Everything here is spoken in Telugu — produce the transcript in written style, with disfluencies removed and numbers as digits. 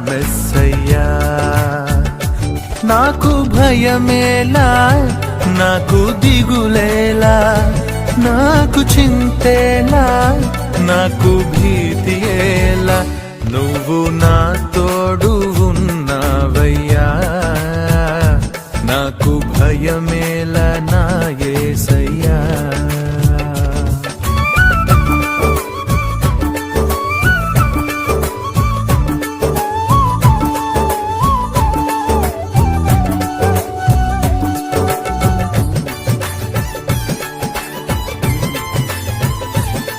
మెస్సయ్యా. నాకు భయమేలా, నాకు దిగులేలా, నాకు చింతేలా, నాకు భీతియేలా, నువ్వు నా తోడు ఉన్నావయ్యా. నాకు భయమేలా నా యేసయ్యా.